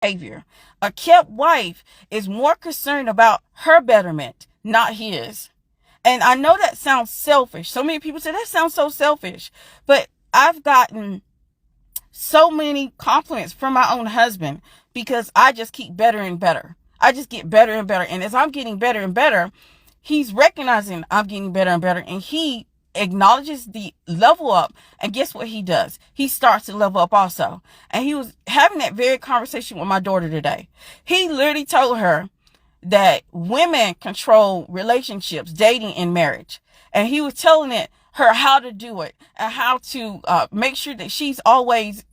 behavior. A kept wife is more concerned about her betterment, not his. And I know that sounds selfish. So many people say that sounds so selfish, but I've gotten so many compliments from my own husband because I just keep better and better. I just get better and better. And as I'm getting better and better, he's recognizing I'm getting better and better. And he acknowledges the level up. And guess what he does? He starts to level up also. And he was having that very conversation with my daughter today. He literally told her that women control relationships, dating, and marriage. And he was telling her how to do it and how to make sure that she's always,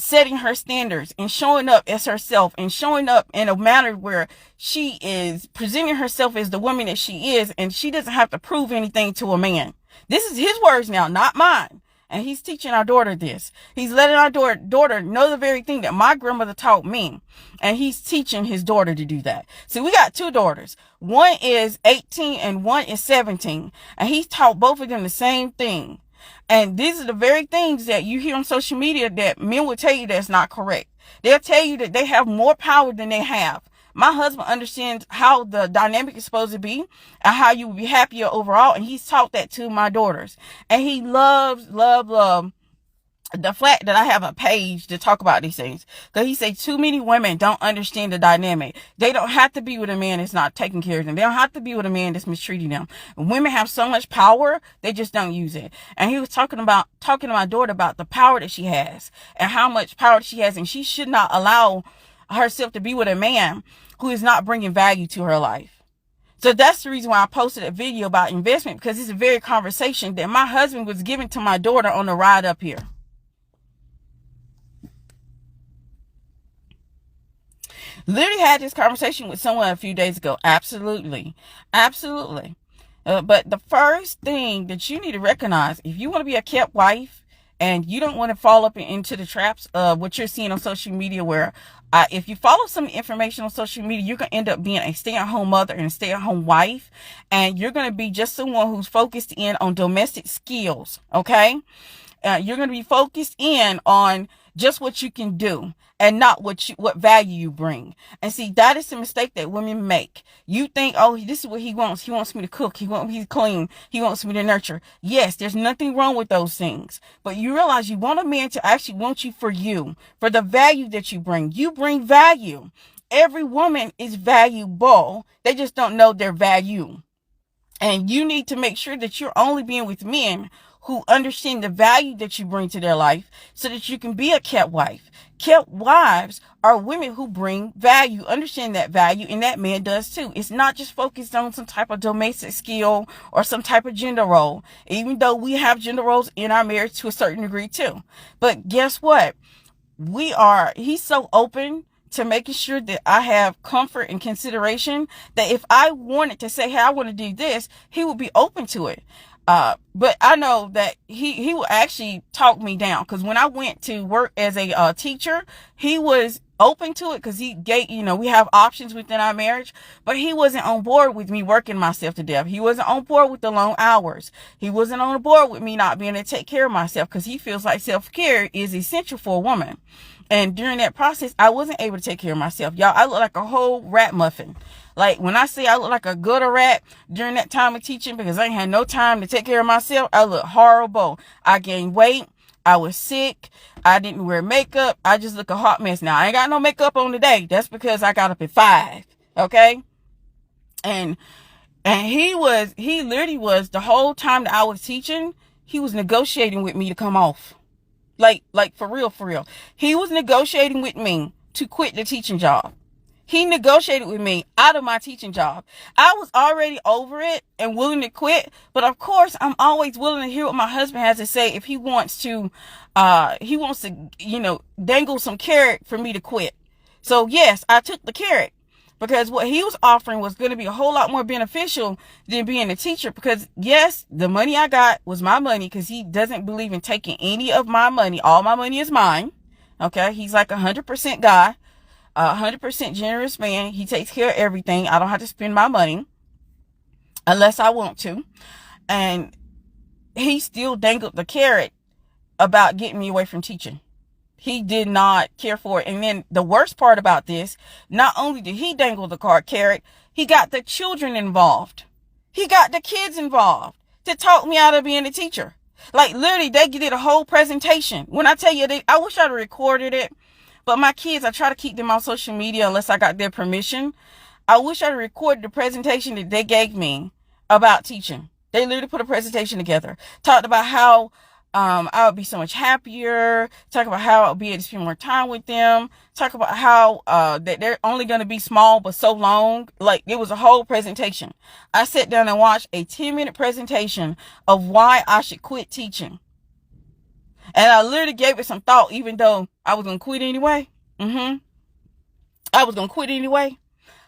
setting her standards and showing up as herself and showing up in a manner where she is presenting herself as the woman that she is, and she doesn't have to prove anything to a man. This is his words now, not mine. And he's teaching our daughter this. He's letting our daughter know the very thing that my grandmother taught me. And he's teaching his daughter to do that. See, we got two daughters. One is 18 and one is 17. And he's taught both of them the same thing. And these are the very things that you hear on social media that men will tell you that's not correct. They'll tell you that they have more power than they have. My husband understands how the dynamic is supposed to be and how you will be happier overall. And he's taught that to my daughters. And he loves the fact that I have a page to talk about these things. Because he said too many women don't understand the dynamic. They don't have to be with a man that's not taking care of them. They don't have to be with a man that's mistreating them. Women have so much power, they just don't use it. And he was talking to my daughter about the power that she has and how much power she has. And she should not allow herself to be with a man who is not bringing value to her life. So that's the reason why I posted a video about investment, because it's a very conversation that my husband was giving to my daughter on the ride up here. Literally had this conversation with someone a few days ago. Absolutely. But the first thing that you need to recognize, if you want to be a kept wife and you don't want to fall up into the traps of what you're seeing on social media, where if you follow some information on social media, you're going to end up being a stay-at-home mother and a stay-at-home wife. And you're going to be just someone who's focused in on domestic skills. Okay. You're going to be focused in on just what you can do and not what value you bring. And see, that is the mistake that women make. You think, oh, this is what he wants. He wants me to cook. He wants me to clean. He wants me to nurture. Yes, there's nothing wrong with those things. But you realize you want a man to actually want you, for the value that you bring. You bring value. Every woman is valuable. They just don't know their value. And you need to make sure that you're only being with men who understand the value that you bring to their life so that you can be a kept wife. Kept wives are women who bring value, understand that value, and that man does too. It's not just focused on some type of domestic skill or some type of gender role, even though we have gender roles in our marriage to a certain degree too. But guess what? He's so open to making sure that I have comfort and consideration that if I wanted to say, hey, I want to do this, he would be open to it. But I know that he will actually talk me down, because when I went to work as a teacher, he was open to it because he gave, we have options within our marriage, but he wasn't on board with me working myself to death. He wasn't on board with the long hours. He wasn't on board with me not being able to take care of myself, because he feels like self-care is essential for a woman. And during that process, I wasn't able to take care of myself. Y'all, I look like a whole rat muffin. Like, when I say I look like a gutter rat during that time of teaching, because I ain't had no time to take care of myself, I look horrible. I gained weight. I was sick. I didn't wear makeup. I just look a hot mess now. I ain't got no makeup on today. That's because I got up at 5. Okay? And he literally was, the whole time that I was teaching, he was negotiating with me to come off. Like for real. He was negotiating with me to quit the teaching job. He negotiated with me out of my teaching job. I was already over it and willing to quit. But of course, I'm always willing to hear what my husband has to say if he wants to, dangle some carrot for me to quit. So yes, I took the carrot, because what he was offering was going to be a whole lot more beneficial than being a teacher. Because yes, the money I got was my money, because he doesn't believe in taking any of my money. All my money is mine. Okay. He's like 100% guy. 100% generous man. He takes care of everything. I don't have to spend my money unless I want to. And he still dangled the carrot about getting me away from teaching. He did not care for it. And then the worst part about this, not only did he dangle the carrot, he got the children involved. He got the kids involved to talk me out of being a teacher. Like, literally, they did a whole presentation. When I tell you, I wish I'd recorded it. But my kids, I try to keep them on social media unless I got their permission. I wish I'd recorded the presentation that they gave me about teaching. They literally put a presentation together. Talked about how I would be so much happier. Talk about how I would be able to spend more time with them. Talk about how that they're only going to be small but so long. Like, it was a whole presentation. I sat down and watched a 10-minute presentation of why I should quit teaching. And I literally gave it some thought, even though I was going to quit anyway. I was going to quit anyway.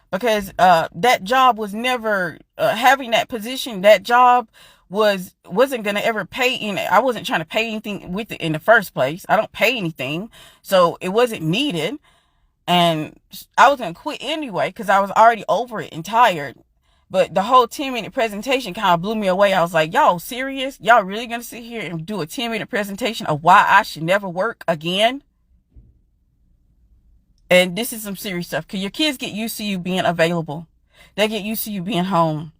Because that job was never, having that position, that job wasn't going to ever pay in it. I wasn't trying to pay anything with it in the first place. I don't pay anything. So it wasn't needed. And I was going to quit anyway because I was already over it and tired. But the whole 10-minute presentation kind of blew me away. I was like, y'all serious? Y'all really going to sit here and do a 10-minute presentation of why I should never work again? And this is some serious stuff, because your kids get used to you being available. They get used to you being home.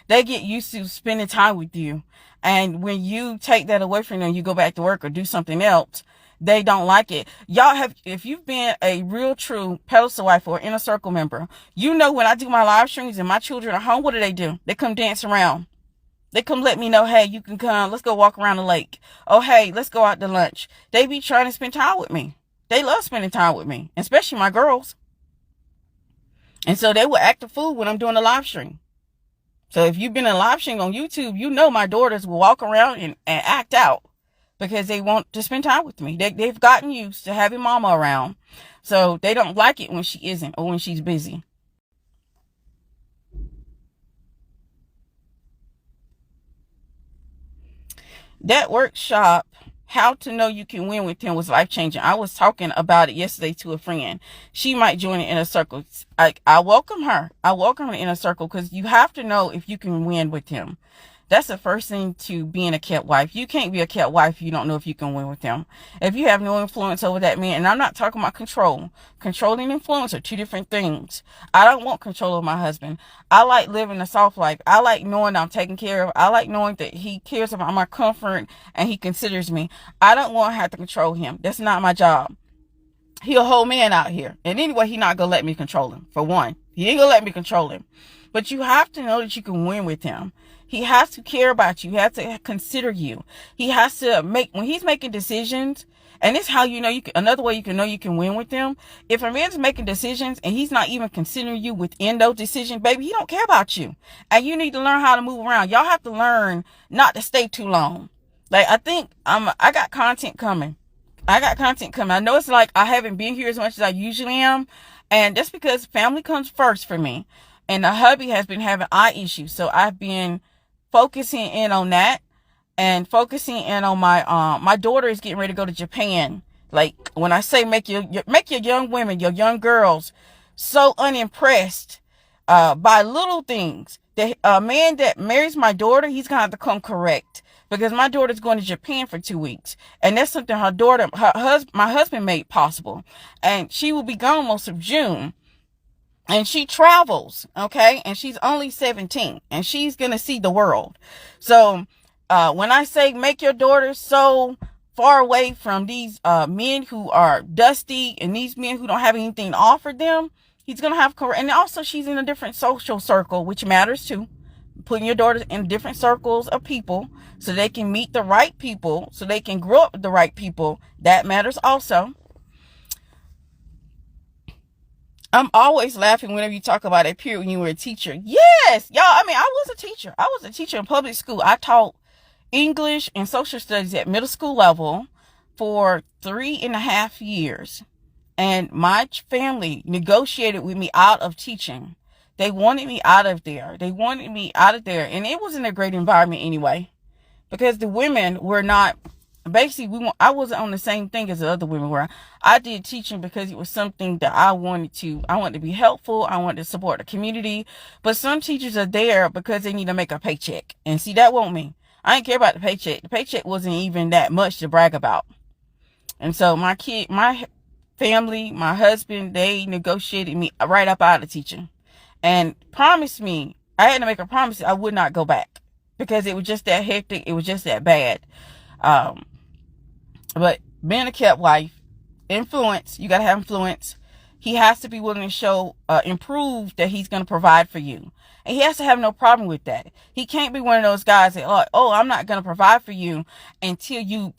They get used to spending time with you. And when you take that away from them, you go back to work or do something else, they don't like it. If you've been a real true Pedestal wife or inner circle member, you know when I do my live streams and my children are home, what do? They come dance around. They come let me know, hey, you can come. Let's go walk around the lake. Oh, hey, let's go out to lunch. They be trying to spend time with me. They love spending time with me, especially my girls. And so they will act a fool when I'm doing a live stream. So if you've been in a live stream on YouTube, you know my daughters will walk around and act out because they want to spend time with me. They've gotten used to having mama around. So they don't like it when she isn't or when she's busy. That workshop, how to know you can win with him, was life-changing. I was talking about it yesterday to a friend. She might join the inner circle. I welcome her. I welcome the inner circle because you have to know if you can win with him. That's the first thing to being a kept wife. You can't be a kept wife if you don't know if you can win with him. If you have no influence over that man, and I'm not talking about control. Control and influence are two different things. I don't want control of my husband. I like living a soft life. I like knowing I'm taken care of. I like knowing that he cares about my comfort and he considers me. I don't want to have to control him. That's not my job. He a whole man out here. And anyway, he not going to let me control him. For one, he ain't going to let me control him. But you have to know that you can win with him. He has to care about you. He has to consider you. He has to when he's making decisions, and it's how you know another way you can know you can win with them. If a man's making decisions and he's not even considering you within those decisions, baby, he don't care about you. And you need to learn how to move around. Y'all have to learn not to stay too long. Like, I think I got content coming. I know it's like I haven't been here as much as I usually am. And that's because family comes first for me. And the hubby has been having eye issues. So I've been focusing in on that and focusing in on my daughter is getting ready to go to Japan. Like, when I say make your young women, your young girls so unimpressed by little things. A man that marries my daughter, he's gonna have to come correct, because my daughter's going to Japan for 2 weeks, and that's something my husband made possible, and she will be gone most of June. And she travels, okay? And she's only 17, and she's going to see the world. So, when I say make your daughter so far away from these men who are dusty and these men who don't have anything to offer them, he's going to have, and also she's in a different social circle, which matters too. Putting your daughters in different circles of people so they can meet the right people, so they can grow up with the right people. That matters also. I'm always laughing whenever you talk about that period when you were a teacher. Yes, y'all. I mean, I was a teacher. I was a teacher in public school. I taught English and social studies at middle school level for 3.5 years. And my family negotiated with me out of teaching. They wanted me out of there. And it wasn't a great environment anyway, because the women were not. Basically, I wasn't on the same thing as the other women were. I did teaching because it was something that I wanted to be helpful. I wanted to support the community. But some teachers are there because they need to make a paycheck. And see, that wasn't me. I didn't care about the paycheck. The paycheck wasn't even that much to brag about. And so my family, my husband, they negotiated me right up out of teaching and promised me, I had to make a promise I would not go back because it was just that hectic. It was just that bad. But being a kept wife, influence, you got to have influence. He has to be willing to show, improve that he's going to provide for you. And he has to have no problem with that. He can't be one of those guys that, oh, I'm not going to provide for you until you,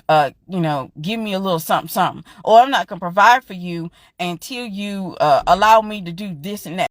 give me a little something, something. Or I'm not going to provide for you until you, allow me to do this and that.